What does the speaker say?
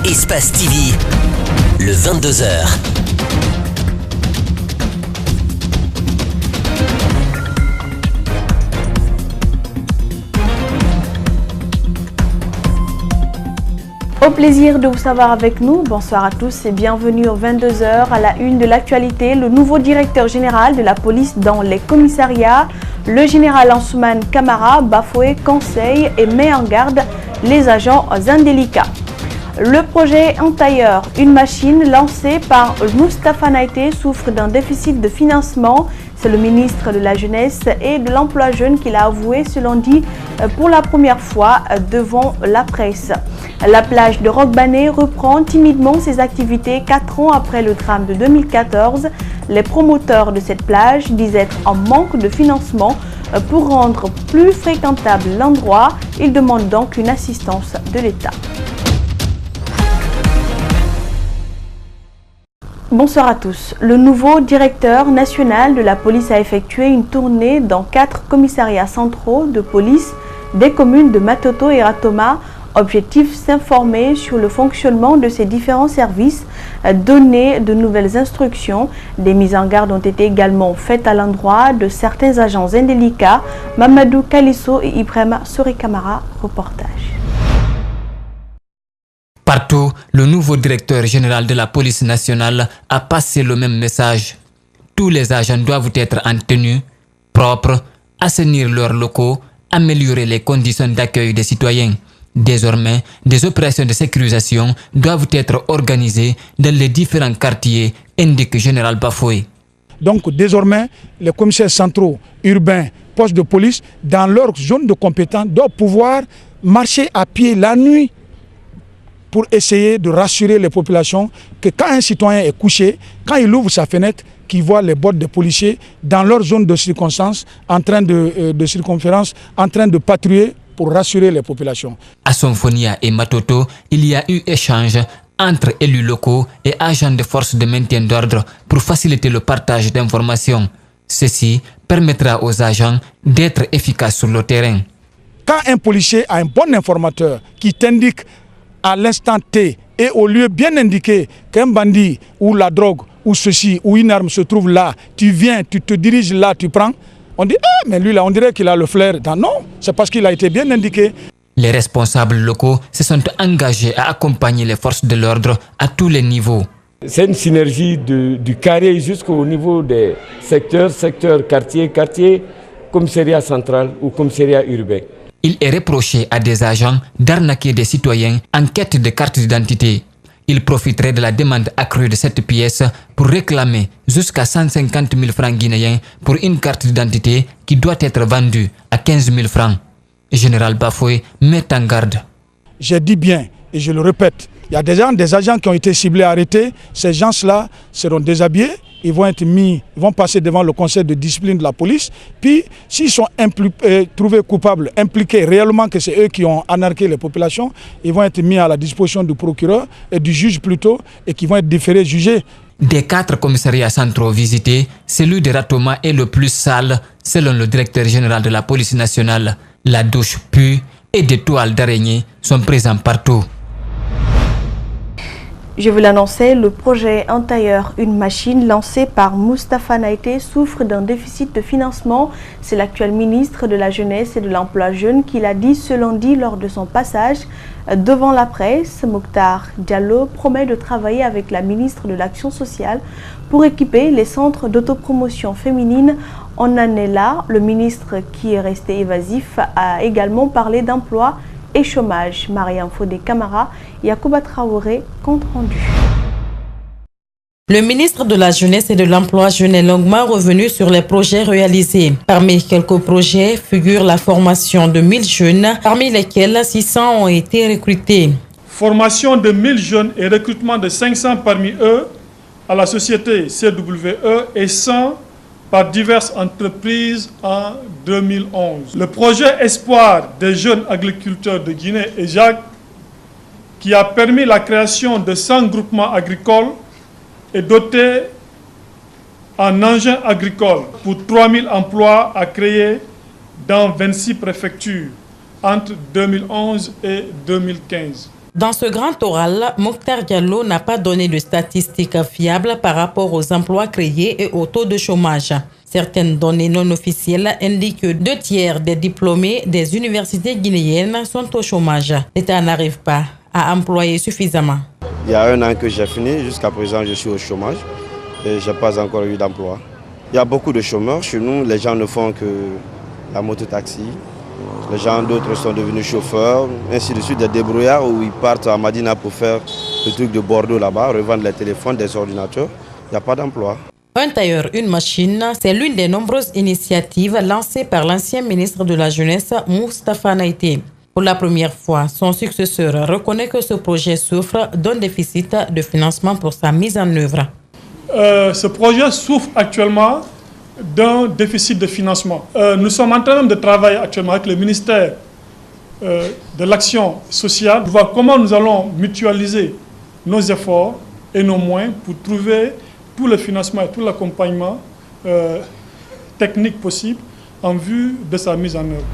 Espace TV, le 22h. Au plaisir de vous savoir avec nous. Bonsoir à tous et bienvenue aux 22h à la une de l'actualité. Le nouveau directeur général de la police dans les commissariats, le général Ansoumane Camara, bafoué conseil et met en garde les agents indélicats. Le projet Entailleur, une machine lancée par Moustapha Naïté, souffre d'un déficit de financement. C'est le ministre de la Jeunesse et de l'Emploi jeune qui l'a avoué ce lundi pour la première fois devant la presse. La plage de Roque-Bané reprend timidement ses activités 4 ans après le drame de 2014. Les promoteurs de cette plage disent être en manque de financement pour rendre plus fréquentable l'endroit. Ils demandent donc une assistance de l'État. Bonsoir à tous. Le nouveau directeur national de la police a effectué une tournée dans 4 commissariats centraux de police des communes de Matoto et Ratoma. Objectif, s'informer sur le fonctionnement de ces différents services, donner de nouvelles instructions. Des mises en garde ont été également faites à l'endroit de certains agents indélicats. Mamadou Kalisso et Ibrahima Sori-Kamara, reportage. Partout, le nouveau directeur général de la police nationale a passé le même message. Tous les agents doivent être en tenue, propres, assainir leurs locaux, améliorer les conditions d'accueil des citoyens. Désormais, des opérations de sécurisation doivent être organisées dans les différents quartiers, indique Général Bafoué. Donc désormais, les commissaires centraux, urbains, postes de police, dans leur zone de compétence, doivent pouvoir marcher à pied la nuit pour essayer de rassurer les populations que quand un citoyen est couché, quand il ouvre sa fenêtre, qu'il voit les bottes de policiers dans leur zone de circonstance, en train de circonférence, en train de patrouiller pour rassurer les populations. À Sonfonia et Matoto, il y a eu échange entre élus locaux et agents de forces de maintien d'ordre pour faciliter le partage d'informations. Ceci permettra aux agents d'être efficaces sur le terrain. Quand un policier a un bon informateur qui t'indique à l'instant T et au lieu bien indiqué qu'un bandit ou la drogue ou ceci ou une arme se trouve là, tu viens, tu te diriges là, tu prends, on dit « Ah, mais lui là, on dirait qu'il a le flair ». Non, c'est parce qu'il a été bien indiqué. Les responsables locaux se sont engagés à accompagner les forces de l'ordre à tous les niveaux. C'est une synergie du carré jusqu'au niveau des secteurs, quartier, commissariat central ou commissariat urbain. Il est reproché à des agents d'arnaquer des citoyens en quête de carte d'identité. Il profiterait de la demande accrue de cette pièce pour réclamer jusqu'à 150 000 francs guinéens pour une carte d'identité qui doit être vendue à 15 000 francs. Général Bafoué met en garde. J'ai dit bien et je le répète, il y a des agents qui ont été ciblés, arrêtés. Ces gens-là seront déshabillés. Ils vont passer devant le conseil de discipline de la police. Puis, s'ils sont trouvés coupables, impliqués réellement que c'est eux qui ont anarqué les populations, ils vont être mis à la disposition du procureur et du juge plutôt, et qui vont être différés, jugés. Des 4 commissariats centraux visités, celui de Ratoma est le plus sale, selon le directeur général de la police nationale. La douche pue et des toiles d'araignée sont présentes partout. Je vous l'annonçais, le projet Entailleur, une machine lancée par Moustapha Naïté, souffre d'un déficit de financement. C'est l'actuel ministre de la Jeunesse et de l'Emploi jeune qui l'a dit ce lundi lors de son passage devant la presse. Mokhtar Diallo promet de travailler avec la ministre de l'Action sociale pour équiper les centres d'autopromotion féminine. On en est là. Le ministre, qui est resté évasif, a également parlé d'emploi et chômage. Mariam Fodé Camara, Yacouba Traoré, compte rendu. Le ministre de la Jeunesse et de l'Emploi jeune est longuement revenu sur les projets réalisés. Parmi quelques projets figure la formation de 1000 jeunes, parmi lesquels 600 ont été recrutés. Formation de 1000 jeunes et recrutement de 500 parmi eux à la société CWE et 100 par diverses entreprises en 2011. Le projet Espoir des jeunes agriculteurs de Guinée et Jacques, qui a permis la création de 100 groupements agricoles, est doté en engins agricoles pour 3000 emplois à créer dans 26 préfectures entre 2011 et 2015. Dans ce grand oral, Mokhtar Diallo n'a pas donné de statistiques fiables par rapport aux emplois créés et au taux de chômage. Certaines données non officielles indiquent que 2/3 des diplômés des universités guinéennes sont au chômage. L'État n'arrive pas à employer suffisamment. Il y a 1 an que j'ai fini, jusqu'à présent je suis au chômage et je n'ai pas encore eu d'emploi. Il y a beaucoup de chômeurs chez nous, les gens ne font que la moto-taxi. Les gens, d'autres sont devenus chauffeurs, ainsi de suite, des débrouillards où ils partent à Madina pour faire le truc de Bordeaux là-bas, revendre les téléphones, des ordinateurs. Il n'y a pas d'emploi. Un tailleur, une machine, c'est l'une des nombreuses initiatives lancées par l'ancien ministre de la Jeunesse, Moustapha Naïté. Pour la première fois, son successeur reconnaît que ce projet souffre d'un déficit de financement pour sa mise en œuvre. Ce projet souffre actuellement d'un déficit de financement. Nous sommes en train de travailler actuellement avec le ministère de l'Action sociale pour voir comment nous allons mutualiser nos efforts et nos moyens pour trouver tout le financement et tout l'accompagnement technique possible en vue de sa mise en œuvre.